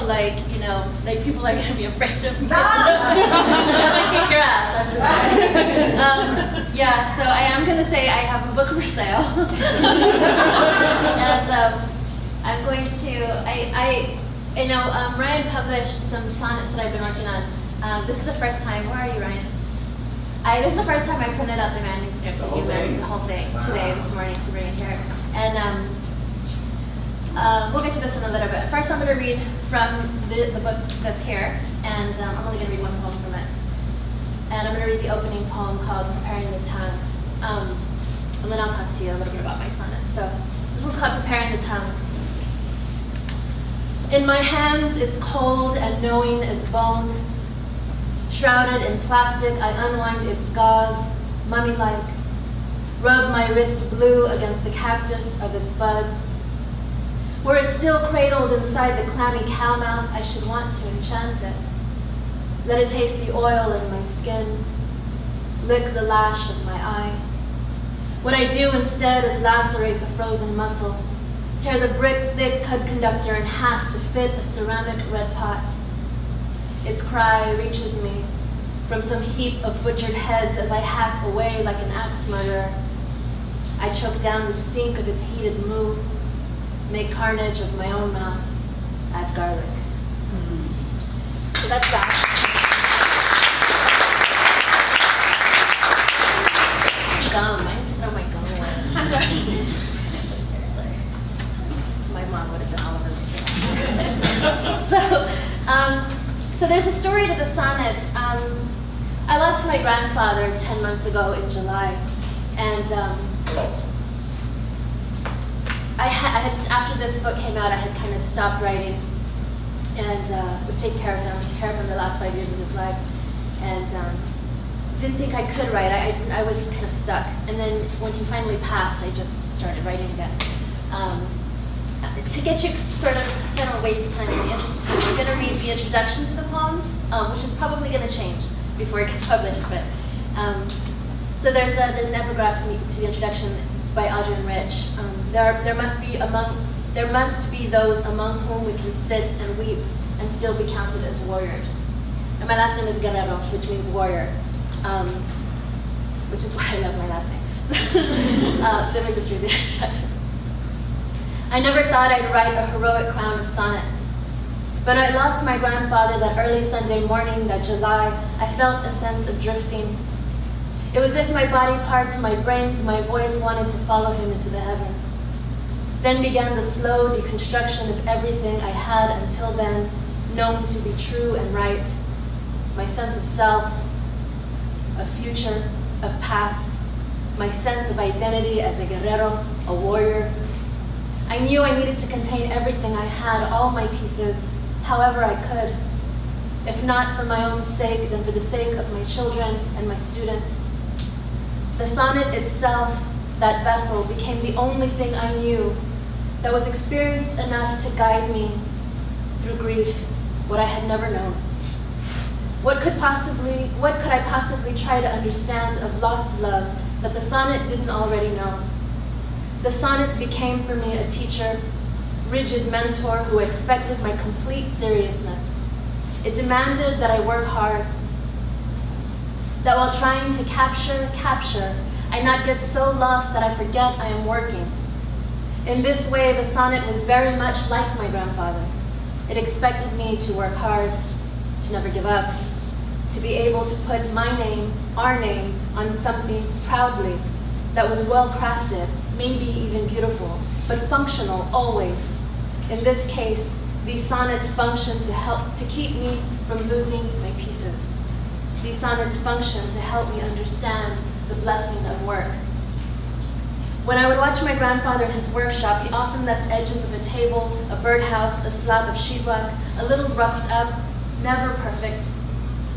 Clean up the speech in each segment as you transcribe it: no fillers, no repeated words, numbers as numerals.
like, you know, like people are gonna be afraid of me. I might kick your ass, I'm just saying. Yeah, so I am gonna say I have a book for sale. And I'm going to, Ryan published some sonnets that I've been working on. This is the first time, where are you, Ryan? This is the first time I printed out the manuscript, the whole thing, today, this morning, to bring it here. And we'll get to this in a little bit. First, I'm going to read from the book that's here, and I'm only going to read one poem from it. And I'm going to read the opening poem called Preparing the Tongue. And then I'll talk to you a little bit about my sonnet. So this one's called Preparing the Tongue. In my hands, it's cold and knowing as bone. Shrouded in plastic, I unwind its gauze, mummy-like. Rub my wrist blue against the cactus of its buds. Were it still cradled inside the clammy cow mouth, I should want to enchant it. Let it taste the oil in my skin, lick the lash of my eye. What I do instead is lacerate the frozen muscle, tear the brick-thick cud conductor in half to fit a ceramic red pot. Its cry reaches me from some heap of butchered heads as I hack away like an axe murderer. I choke down the stink of its heated moo, make carnage of my own mouth, add garlic. So that's that. Gum, I need to throw my gum away. Sorry. My mom would have been all over me. So there's a story to the sonnets. I lost my grandfather 10 months ago in July, and after this book came out, I had kind of stopped writing and was taking care of him. Took care of him the last 5 years of his life, and didn't think I could write. I was kind of stuck. And then when he finally passed, I just started writing again. To get you sort of, so I don't waste time in the interest of time, I'm going to read the introduction to the poems, which is probably going to change before it gets published. But so there's an epigraph to the introduction by Adrian Rich. There must be those among whom we can sit and weep and still be counted as warriors. And my last name is Guerrero, which means warrior, which is why I love my last name. Let me just read the introduction. I never thought I'd write a heroic crown of sonnets. But I lost my grandfather that early Sunday morning, that July. I felt a sense of drifting. It was as if my body parts, my brains, my voice wanted to follow him into the heavens. Then began the slow deconstruction of everything I had until then known to be true and right. My sense of self, of future, of past, my sense of identity as a guerrero, a warrior. I knew I needed to contain everything I had, all my pieces, however I could. If not for my own sake, then for the sake of my children and my students. The sonnet itself, that vessel, became the only thing I knew that was experienced enough to guide me through grief, what I had never known. What could I possibly try to understand of lost love that the sonnet didn't already know? The sonnet became for me a teacher, rigid mentor who expected my complete seriousness. It demanded that I work hard, that while trying to capture, I not get so lost that I forget I am working. In this way, the sonnet was very much like my grandfather. It expected me to work hard, to never give up, to be able to put my name, our name, on something proudly that was well crafted, maybe even beautiful, but functional always. In this case, these sonnets function to keep me from losing my pieces. These sonnets function to help me understand the blessing of work. When I would watch my grandfather in his workshop, he often left edges of a table, a birdhouse, a slab of sheetrock, a little roughed up, never perfect.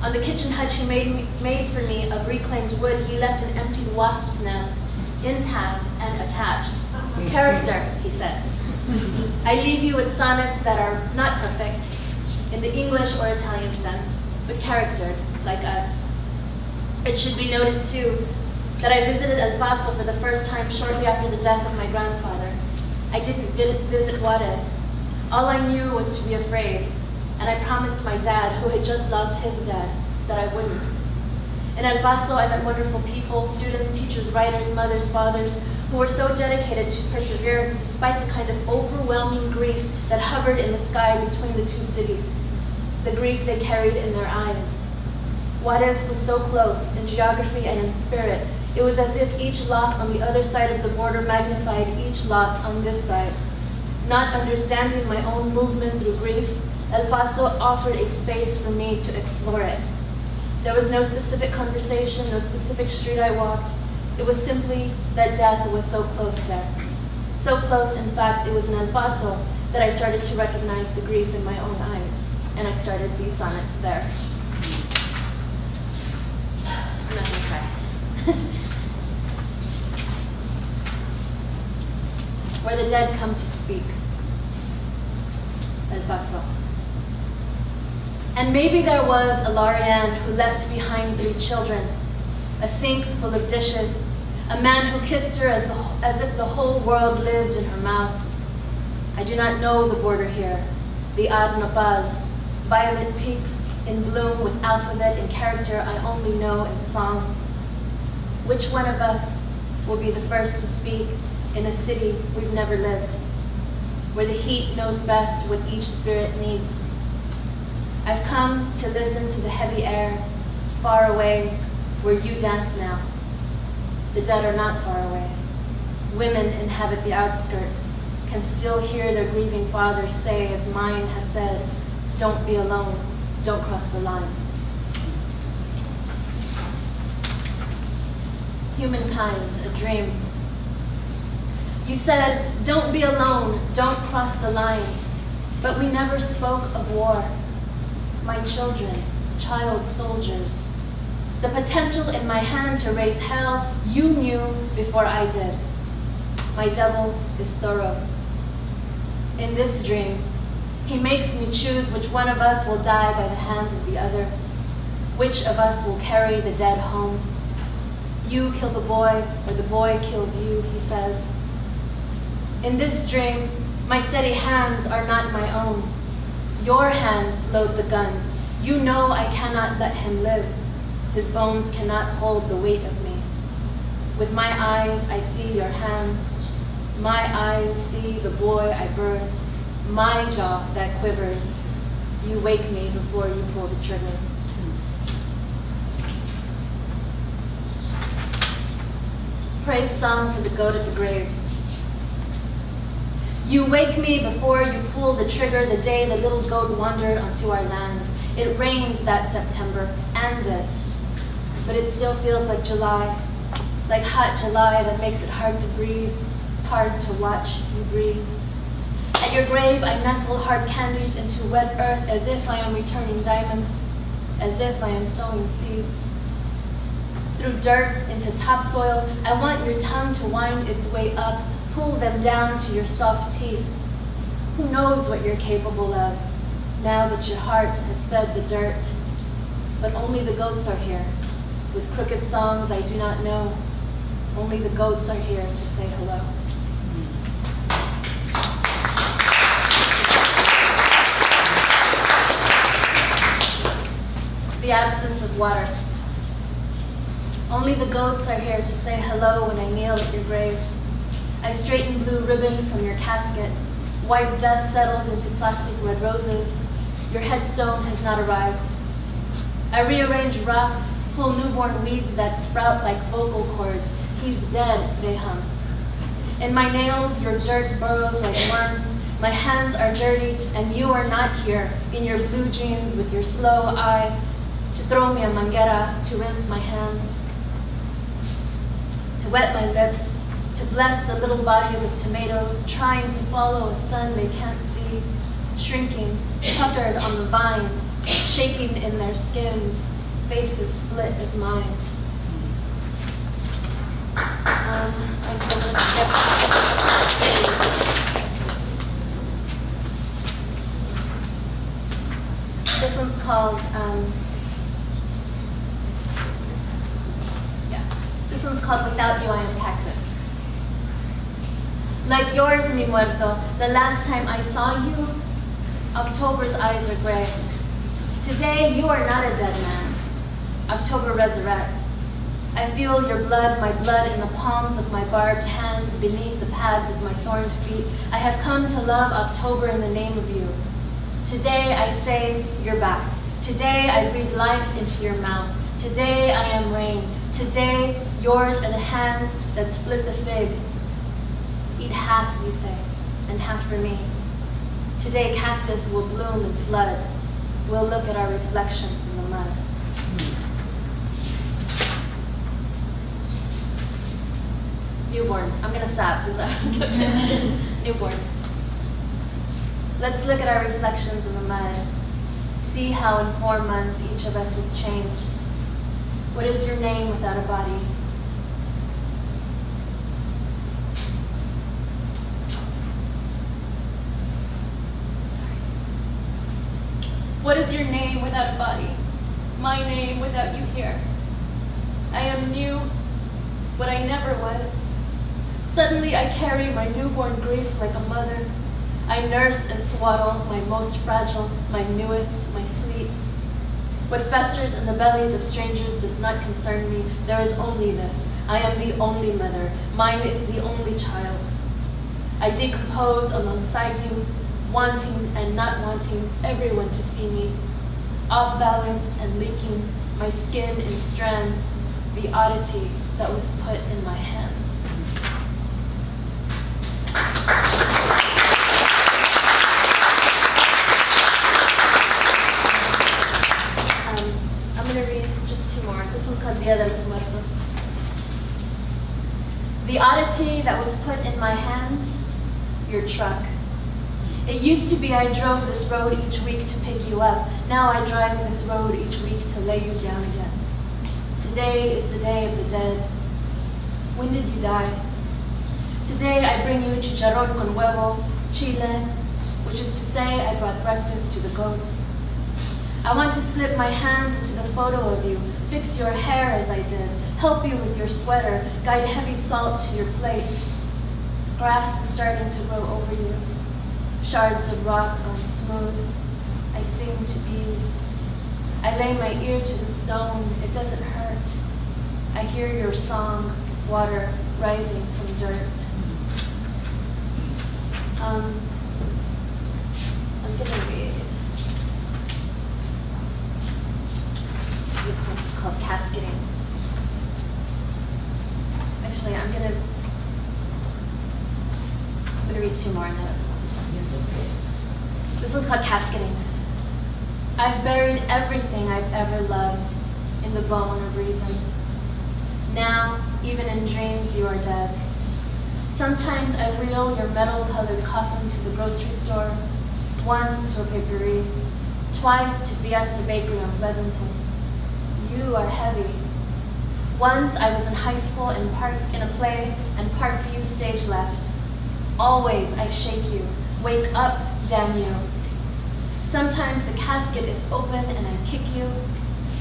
On the kitchen hutch he made for me of reclaimed wood, he left an empty wasp's nest, intact and attached. Character, he said. I leave you with sonnets that are not perfect, in the English or Italian sense, but charactered, like us. It should be noted, too, that I visited El Paso for the first time shortly after the death of my grandfather. I didn't visit Juarez. All I knew was to be afraid, and I promised my dad, who had just lost his dad, that I wouldn't. In El Paso, I met wonderful people, students, teachers, writers, mothers, fathers, who were so dedicated to perseverance despite the kind of overwhelming grief that hovered in the sky between the two cities, the grief they carried in their eyes. Juarez was so close in geography and in spirit. It was as if each loss on the other side of the border magnified each loss on this side. Not understanding my own movement through grief, El Paso offered a space for me to explore it. There was no specific conversation, no specific street I walked. It was simply that death was so close there. So close, in fact, it was in El Paso that I started to recognize the grief in my own eyes, and I started these sonnets there. I'm not gonna cry. Where the dead come to speak. El Paso. And maybe there was a Laurie who left behind 3 children, a sink full of dishes, a man who kissed her as if the whole world lived in her mouth. I do not know the border here, the Ad Nopal, violet peaks in bloom with alphabet and character I only know in song. Which one of us will be the first to speak in a city we've never lived, where the heat knows best what each spirit needs? I've come to listen to the heavy air, far away, where you dance now. The dead are not far away. Women inhabit the outskirts, can still hear their grieving fathers say, as mine has said, don't be alone, don't cross the line. Humankind, a dream. You said, don't be alone, don't cross the line, but we never spoke of war. My children, child soldiers. The potential in my hand to raise hell, you knew before I did. My devil is thorough. In this dream, he makes me choose which one of us will die by the hand of the other, which of us will carry the dead home. You kill the boy, or the boy kills you, he says. In this dream, my steady hands are not my own. Your hands load the gun. You know I cannot let him live. His bones cannot hold the weight of me. With my eyes, I see your hands. My eyes see the boy I birthed. My jaw that quivers. You wake me before you pull the trigger. Praise song for the goat at the grave. You wake me before you pull the trigger the day the little goat wandered onto our land. It rained that September, and this, but it still feels like July, like hot July that makes it hard to breathe, hard to watch you breathe. At your grave, I nestle hard candies into wet earth as if I am returning diamonds, as if I am sowing seeds. Through dirt into topsoil, I want your tongue to wind its way up, pull them down to your soft teeth. Who knows what you're capable of, now that your heart has fed the dirt? But only the goats are here, with crooked songs I do not know. Only the goats are here to say hello. The absence of water. Only the goats are here to say hello when I kneel at your grave. I straighten blue ribbon from your casket. White dust settled into plastic red roses. Your headstone has not arrived. I rearrange rocks, pull newborn weeds that sprout like vocal cords. He's dead, they hum. In my nails, your dirt burrows like worms. My hands are dirty, and you are not here, in your blue jeans with your slow eye, to throw me a manguera, to rinse my hands, to wet my lips, to bless the little bodies of tomatoes, trying to follow a sun they can't see, shrinking, puckered on the vine, shaking in their skins, faces split as mine. I'm going to skip. This one's called, this one's called Without You I Am Cactus. Like yours, mi muerto, the last time I saw you, October's eyes are gray. Today, you are not a dead man. October resurrects. I feel your blood, my blood in the palms of my barbed hands, beneath the pads of my thorned feet. I have come to love October in the name of you. Today, I say you're back. Today, I breathe life into your mouth. Today, I am rain. Today, yours are the hands that split the fig. Eat half, you say, and half for me. Today, cactus will bloom and flood. We'll look at our reflections in the mud. Newborns. I'm gonna stop. Newborns. Let's look at our reflections in the mud. See how in 4 months each of us has changed. What is your name without a body? Sorry. What is your name without a body? My name without you here. I am new, what I never was. Suddenly I carry my newborn grief like a mother. I nurse and swaddle my most fragile, my newest, my sweet. What festers in the bellies of strangers does not concern me. There is only this. I am the only mother. Mine is the only child. I decompose alongside you, wanting and not wanting everyone to see me. Off-balanced and leaking, my skin in strands, the oddity that was put in my hands. I'm going to read just 2 more. This one's called Dia de los Muertos. The oddity that was put in my hands, your truck. It used to be I drove this road each week to pick you up. Now I drive this road each week to lay you down again. Today is the day of the dead. When did you die? Today I bring you chicharrón con huevo, chile, which is to say I brought breakfast to the goats. I want to slip my hand into the photo of you, fix your hair as I did, help you with your sweater, guide heavy salt to your plate. Grass is starting to grow over you. Shards of rock going smooth. I sing to bees. I lay my ear to the stone. It doesn't hurt. I hear your song, water rising from dirt. I'm gonna read. This one's called Casketing. Actually, I'm gonna read 2 more and then this one's called Casketing. I've buried everything I've ever loved in the bone of reason. Now, even in dreams, you are dead. Sometimes I wheel your metal-colored coffin to the grocery store, once to a bakery, twice to Fiesta Bakery on Pleasanton. You are heavy. Once I was in high school in a play and parked you stage left. Always I shake you. Wake up, damn you. Sometimes the casket is open and I kick you.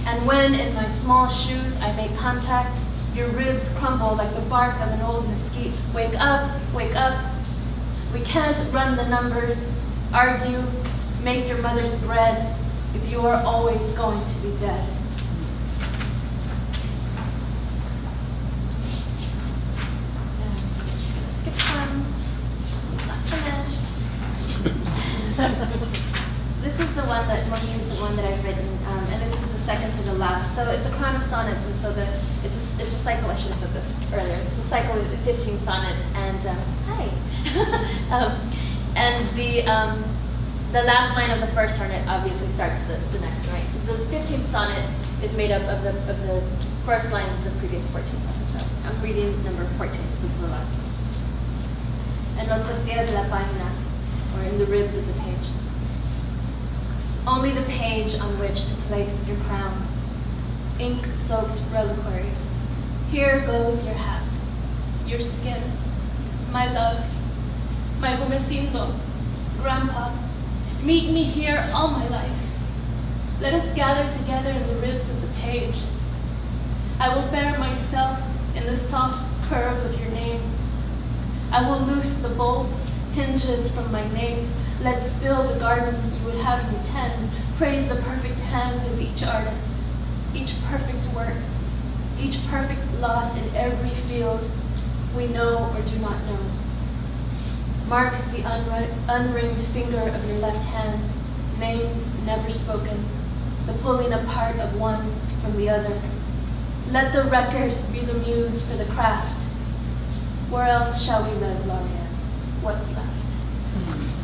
And when in my small shoes I make contact, your ribs crumble like the bark of an old mesquite. Wake up, wake up. We can't run the numbers, argue, make your mother's bread if you are always going to be dead. Skip some. This one's not finished. This is the one that most recent one that I've written, and this is the second to the last. So it's a crown of sonnets, and so it's a cycle. I should have said this earlier. It's a cycle with 15 sonnets, and hi. And the last line of the first sonnet obviously starts the next one, right? So the 15th sonnet is made up of the first lines of the previous 14 sonnets. So I'm reading number 14. So this is the last one. En los costillas de la página, or in the ribs of the page. Only the page on which to place your crown. Ink-soaked reliquary. Here goes your hat, your skin, my love, my gomecindo, grandpa. Meet me here all my life. Let us gather together in the ribs of the page. I will bear myself in the soft curve of your name. I will loose the bolts, hinges from my nape. Let's fill the garden you would have me tend. Praise the perfect hand of each artist, each perfect work, each perfect loss in every field we know or do not know. Mark the unringed finger of your left hand, names never spoken, the pulling apart of one from the other. Let the record be the muse for the craft. Where else shall we live, Laurie? What's left?